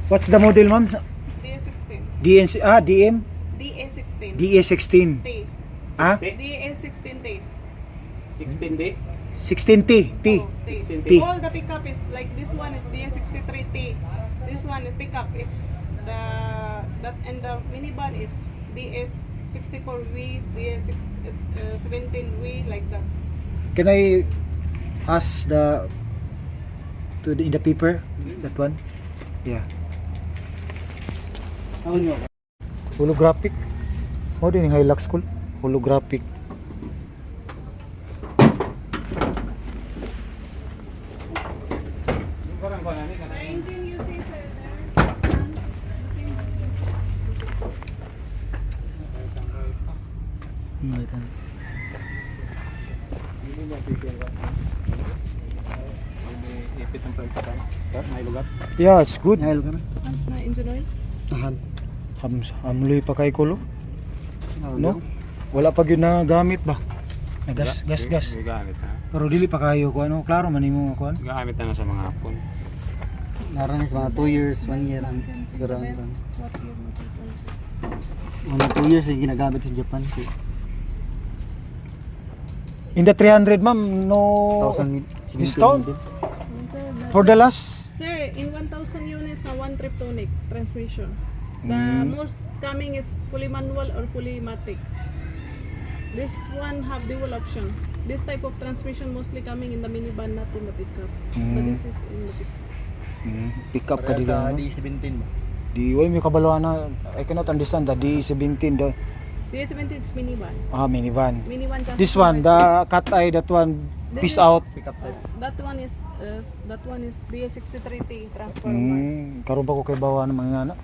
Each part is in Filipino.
What's the model, ma'am? DA16. DNC, DM? DA16. DA16. T. Ah? DA16T. 16D? 16T. T. Oh, T. 16T. T. All the pickup is like this one is DA63T. This one is pickup. If that and the minivan is DS64V, DS17V, like that. Can I ask in the paper, that one? Yeah. Holographic. How din yung Hilux cool? Holographic. The engine you see, sir, Ipit ang price ka. May lugar. Yeah, it's good. na engine oil. Amloy pa kay kulo. No? Wala pa gyud na gamit ba? Gas. Gamit ha. Pero dili pa kayo ko ano, klaro man nimo ko ano. Gamit na sa mga hapon. Naran is mga 2 years, 1 year ang siguro ang What year mo ito? mga 2 years yung ginagamit sa Japan. In the 300 ma'am, no 1,000 discount for the last. Sir, in 1,000 units na one trip tonic transmission. The most coming is fully manual or fully matic. This one have dual option. This type of transmission mostly coming in the minivan, not in the pickup. But this is in the pickup. Pick up ka Para dito. sa No? D17 ba? Di way mi kabalo na I cannot understand the D17 the DA17 is minivan. minivan. Minivan just This one, the cat eye, that one, This peace is- out. Pick up type. That one is DA63T transformer. Karon pa ko kay bawa ng mga anak.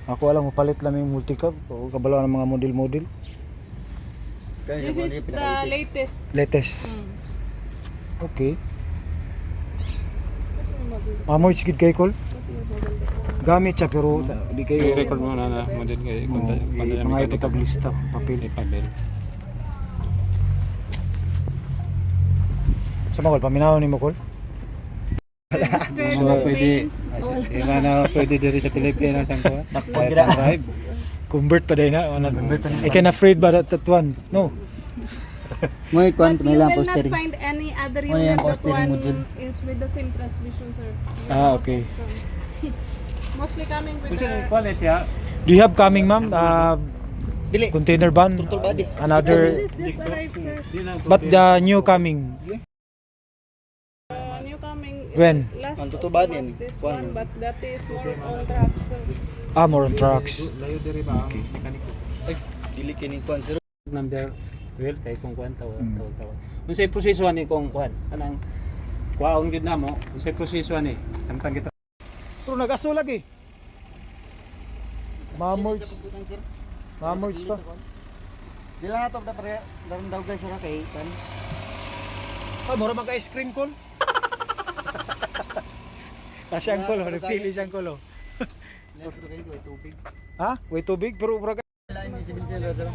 Ako alam mo palit lang yung multicab o kabalo ng mga model. Kaya This yung is mga the latest. Latest. Okay. Amoy sigid kay kol. Gamit siya pero di kayo I-record mo na model kayo. mga ipotag lista papel. Papel. Sa mga kol paminaw ni mo kol. Registered So, Spain. pwede diri sa Pilipinas ang kuha. Pag-ira. Drive. Convert pa din na. I can afraid ba that one? No. May kwan, But may you lang will not postering. find any other Ano unit yan, that postering one module? is with the same transmission, sir. Okay. Mostly coming with Kasi the kuha siya. Do you have coming ma'am? Dili. Container van? Turtle body. Another This is just arrived, sir. but the new coming. New coming is When? last Ang tutuban month, yan, this kwan. one, but that is more on trucks. So. More on trucks. Layo diri ba ang mekaniko. Ay, dili kining kwan sir. Number well kay kung kuan taw. Unsay proseso ani kung kuan? Anang kuwaon gid namo, unsay proseso ani? Samtang kita Pero nag-aso lagi. Mamords. Mamords pa. Dili na to pre, daron daw guys sira kay kan. Mura mag-ice cream call. Kasi ang call, nagpili siyang call. Left to kay ko tubig. Ha? Way tubig pero mura Lain ni 17 la sir.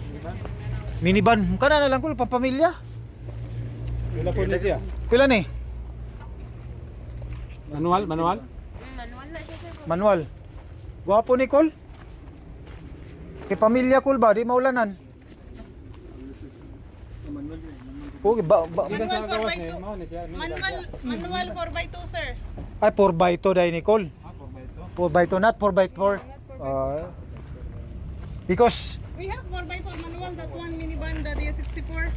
minivan. Kana na lang call pampamilya. pila po ni siya. Pila ni? Manual. Manual. Gwapo ni call. Kay pamilya call ba di maulanan. Okay, Manual 4x2. Manual 4x2, sir. ay 4x2 dahil ni call. 4x2 not 4x4. Because We have 4x4 manual, that one minivan, the DA64.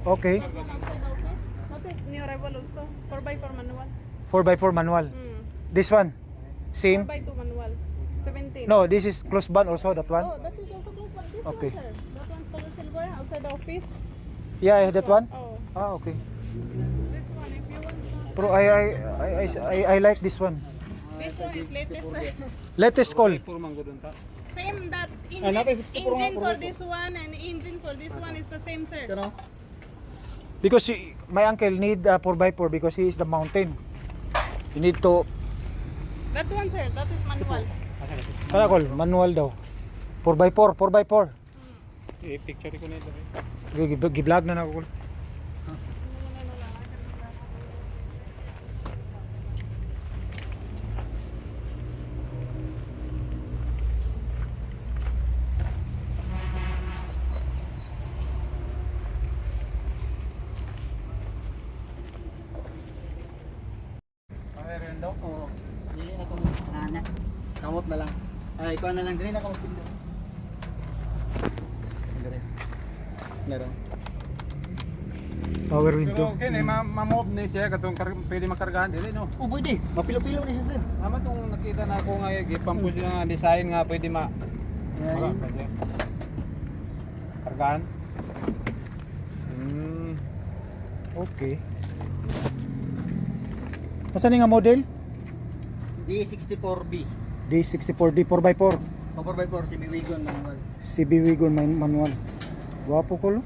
okay, That one outside the office. That is new arrival also. 4x4 manual. 4x4 manual. This one same. 4x2 manual. 17. No, this is close band also that one. Oh, that is also close one. This Okay. one, sir. That one's color silver outside the office. Yeah, that one. Oh, Okay. this one if you want. Pero I like this one. this one is latest, sir. Latest call. Puro manggo doon ta. Same that natin, 64 nga, engine for puro. this one and engine for this one is the same, sir. Kano? Because my uncle need 4x4 because he is the mountain. You need to, That one, sir, that is manual. kaya call, manual daw. 4x4, 4x4. I-picture ko nito. Gi-vlog na ako. Meron daw. Oo. Dili na ko nana. Kamot na lang. Ay, kuha na lang dili na ko magpindo. Meron. Power Pero window. okay na, ma-move ni siya katong pwede makargahan dili no. Oh, pwede. Mapilo-pilo ni siya, sir. Tama tong nakita na ako nga gipam ko siya nga design nga pwede Yan. pwede. Kargahan. Okay. Masan nga model? D64B. D64D 4x4. 4x4 si Miwigon manual. CB Wigon manual. Gwapo ko lo.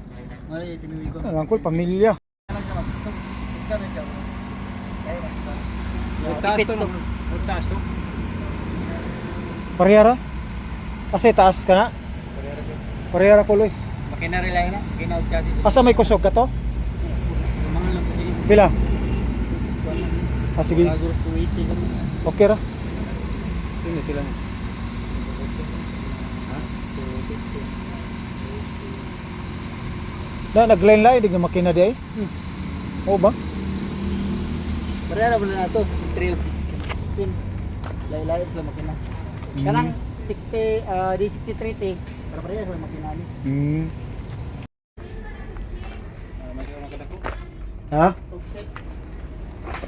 Mali si Miwigon. Alam ko pamilya. Taas to no. Taas to. Parehara? Kasi taas ka na. Parehara ko loy. Makinari lang na. Ginaw chassis. Asa may kusog ka to? Mga lang po. Pila? Ah, sige. Lagos 280 kami. Okay ra. Sino sila mo? Ha? Na naglain-lain dig na makina di ay. Oo ba? Parehara pala na to. Trail 16. Layo-layo sa makina. Kanang 60 D63T. Para parehara sa makina ni. Magkano kadako? Ha?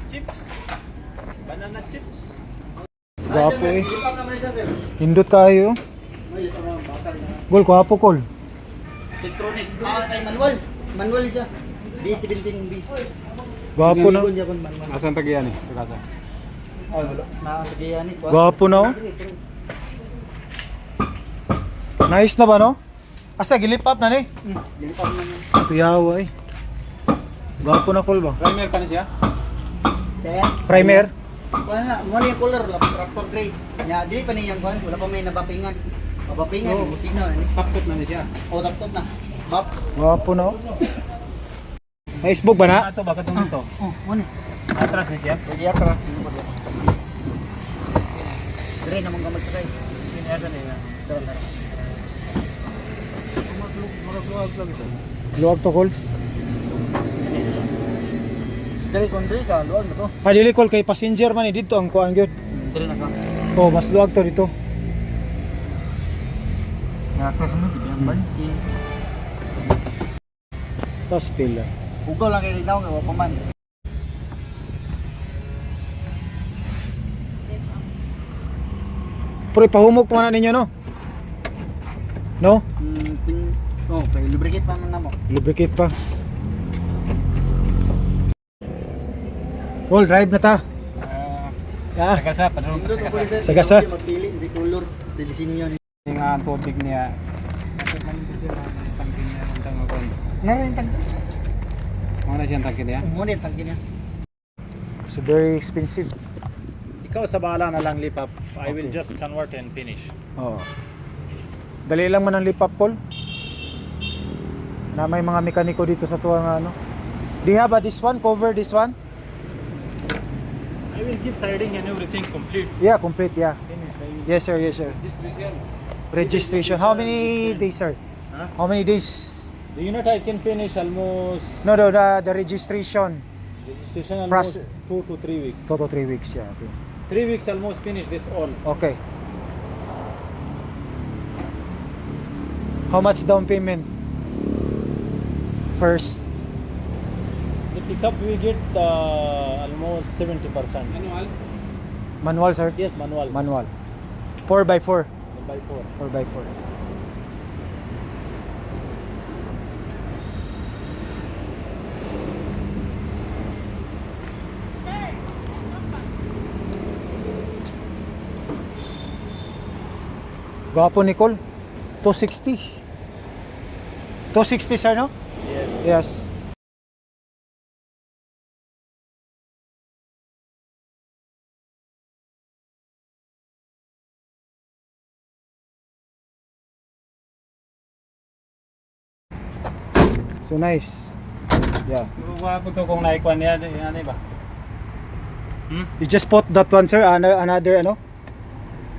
Chips. Banana chips. Gwapo eh. Lipap naman siya, sir. Hindot kayo. May lipap naman bakal na. Gol, gwapo kol. Electronic. Kay manual. Manual siya. D17B. Gwapo na. Miwigon niya kung manual. Asan tagiyan ni? Kasa. Oh, nakasagihan ni. Gwapo na oh. Nice na ba no? Asa gilip up na ni. Lipap naman. Tuyawa eh. Gwapo na kol ba? Primer pa ni siya? Kaya, Primer. wala, wala yung color, tractor gray. Nya, dili pa niyang kuhan, wala pa may nabapingan. Mabapingan, Oo. busina. Tapot na ni siya. O, tapos na. Bap. Gwapo na oh. May isbog ba na? Ato ba katong dito? Oh, muna. Atras ni siya. Pwede atras. Dire naman ka mag-try. Kinasa ni na. Murag-luwag lang ito. Luwag to kol. Dire kung dire ka, luwag na to. Ah, dili kol kay passenger man eh dito ang kuan gyud. Dire na ka. Oh, mas luwag to dito. Nakaklas mo, di yan ba? Tas still. Ugaw lang kayo daw, nga pa man. Pero ipahumok pa na ninyo no? No? Oh, kay lubricate pa man na mo. Lubricate pa. Kol, drive na ta. Ah, Sagasa, padulong Indot sa mo sagasa. pwede Sagasa. Magpili, hindi color. Sa disenyo ni. Yung nga ang tubig niya. Kasi man din siya ang tangkin niya. Ang tangkin niya. Narin tangki. Mga siyang tangkin niya. Muna tangki niya. so very expensive. Ikaw sa bahala na lang lipap. I will just convert and finish. Oh. Dali lang man ang lipap call. Na may mga mekaniko dito sa tuwa nga ano. Do you have this one? Cover this one? I will give siding and everything complete. Yeah, complete, yeah. Finish. I will. Yes sir, yes sir. Registration. How many days sir? Huh? How many days? The unit I can finish almost No, the registration. registration Process- almost 2 to 3 weeks. 2 to 3 weeks, yeah. Okay. 3 weeks almost finish this all. Okay. How much down payment? First. The pickup we get almost 70%. Manual? Manual sir? Yes, manual. Manual. 4x4. By 4. 4x4. Gwapo Nicole. 260. 260 sir no? Yes. So nice. Yeah. Gwapo to kung naikuan niya, ano ba? You just put that one sir, another ano?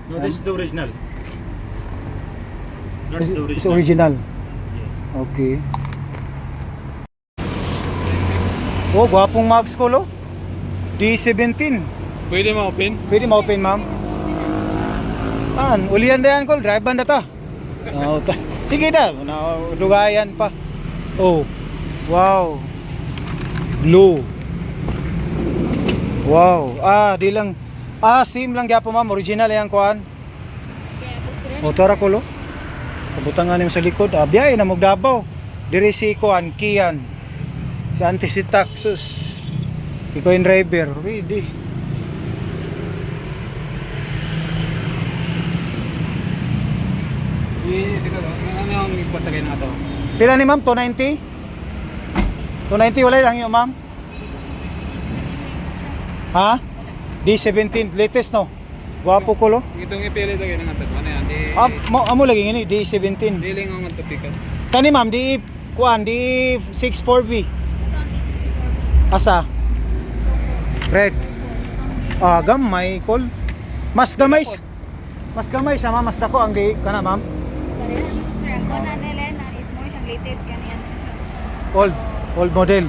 No, this is the original. That's the It's original. original. Yes. Okay. Oh, gwapong mags ko lo. D17. Pwede ma-open? Pwede ma-open ma'am. Ulian na yan, Col. Drive ban na ta. Sige na. Lugayan pa. Oh. Wow. Blue. Wow. Di lang. Same lang gyapo ma'am. Original yan kuan. O, tara ko lo. Kabutangan niyo sa likod. Biyahe na Magdabaw. Diri si kuan, Kian. Si Auntie si Taxus. Ikaw yung driver. Ready. Ano yung ipot kayo na ito? Pila ni ma'am? 290? 290 wala lang yun ma'am? Ha? D17 latest no? Gwapo ko lo. Itong ipili lagi ng ito. Ano yan? Amo lagi ngini D17. Diling ang ito pikas. Kani ma'am di kuan di 64V. Asa? Red. Gamay kol. Mas gamay. Mas gamay siya ma'am, mas dako ang di kana ma'am. Sir, ang kunan nila na is mo siyang latest kaniyan. Old model.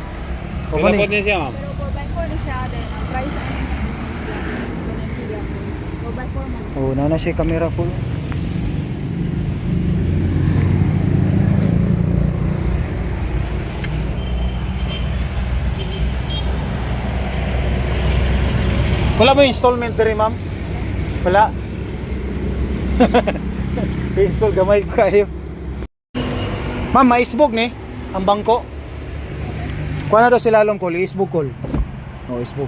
O Wala po gani. niya siya ma'am. Pero 4x4 na siya din. Ang price ay 4x4 man. Nana siya camera ko. Wala ba yung installment rin ma'am? Wala. Install gamay pa kayo. Ma'am, maisbog ni ang bangko. Kuha na daw sila long call, isbog call. Isbog.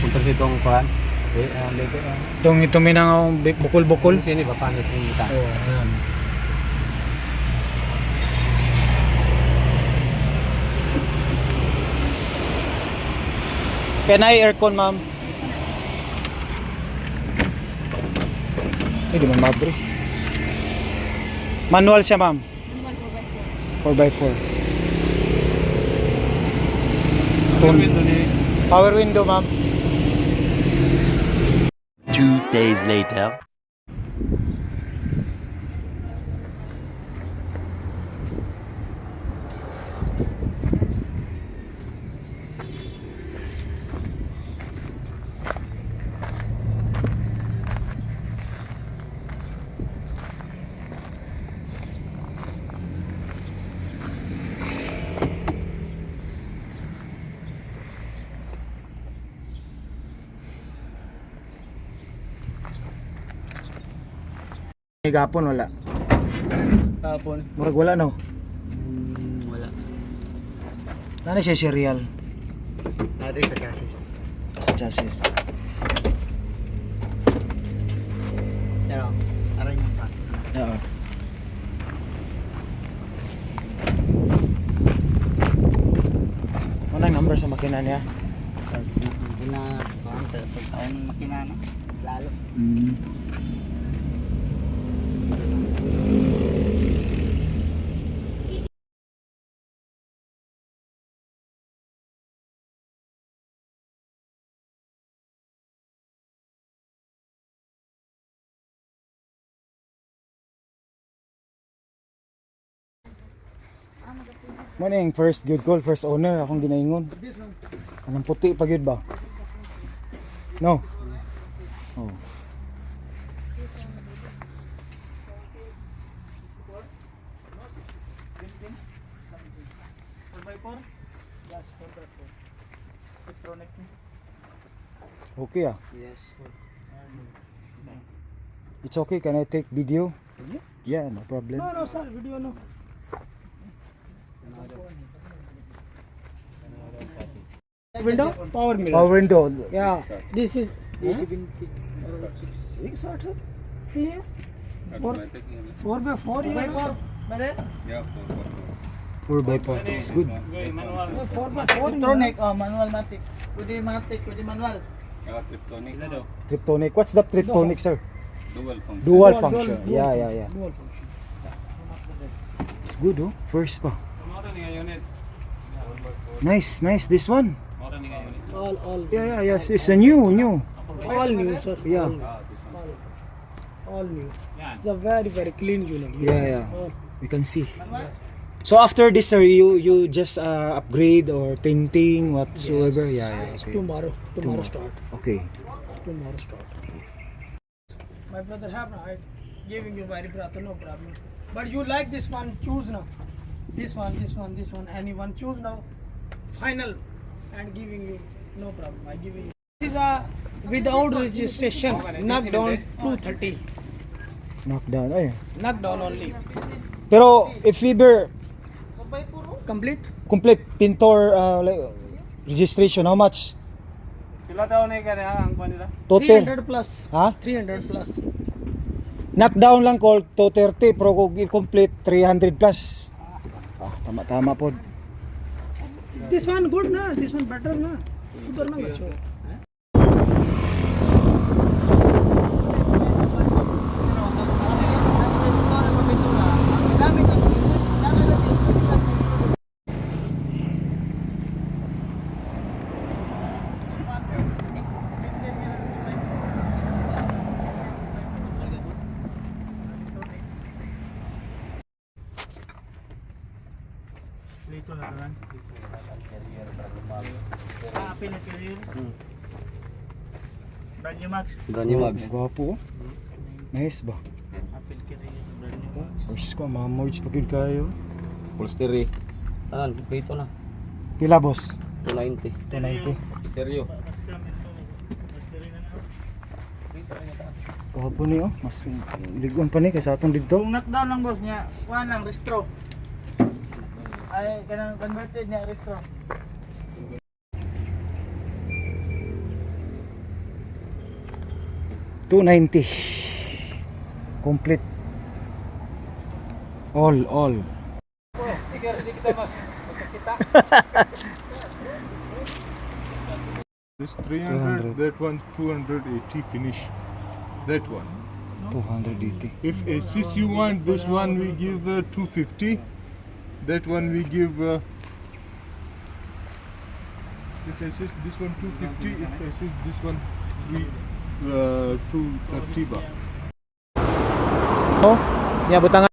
Punta sa itong kuhan. Itong minang bukol-bukol. Sini ba paano yung mita? Ayan. Can I aircon, ma'am? Hindi man mabre. Manual siya, ma'am. 4x4. Power window, ma'am. 2 days later. Gapon wala. Hapon. Murag wala no. Wala. Nana siya serial Nadik sa chassis. sa chassis. Pero, aray niya pa. Oo. Ano ang number sa makina niya? Pagkaon ng makina na. Lalo. Morning, first good call, first owner akong ginaingon. Anong puti pa gyud ba? No. Oh. Okay ah. Yes. It's okay, can I take video? Yeah, no problem. No, sir, video no. Window, power mirror. Power window. Yeah, this is. एक शॉट है ये 4x4 ये 4x4. It's good. 4x4 electronic manual matic pwede manual Triptonic. What's that triptonic, sir? Dual function. Yeah. dual function. It's good, oh. First pa. Mao ni nga unit. Nice. This one. Mao ni nga unit. all Yes. It's a new. all new sir. Yeah. All new. Yan. It's a very clean unit. You see. Yeah. You can see. So after this, sir, you just upgrade or painting whatsoever. Yeah. Okay. Tomorrow start. Okay. Tomorrow start. My brother have now. I giving you very brother, no problem. But you like this one, choose now. This one, anyone choose now. Final and giving you no problem. I giving you. This is a without registration. Knock down 230. Knock down. Ay. Knock down only. Pero if ever Complete. complete pintor like registration, how much? Pila daw ni kani ang kuan nila? Total. 300 plus. Ha? 300 plus. Knockdown lang call 230 pero kung complete 300 plus. Tama po. This one good na. This one better na. Udar na gacho. Brand new mags. Gwapo. Nice ba? First ko mga mods pagid kayo. Upholstery. Tanan, prito na. Pila boss? 290. 290. Stereo. Gwapo ni oh. Mas ligon pa ni kaysa atong dito. Kung knockdown lang boss niya, kuha lang restro. Ay kanang converted niya restro. $290. Complete. All. This 300, that one 280 finish. That one. 280. If assist you want, this one we give 250. That one we give. If assist this one 250, if assist this one 230 baht. Oh, ya butangan.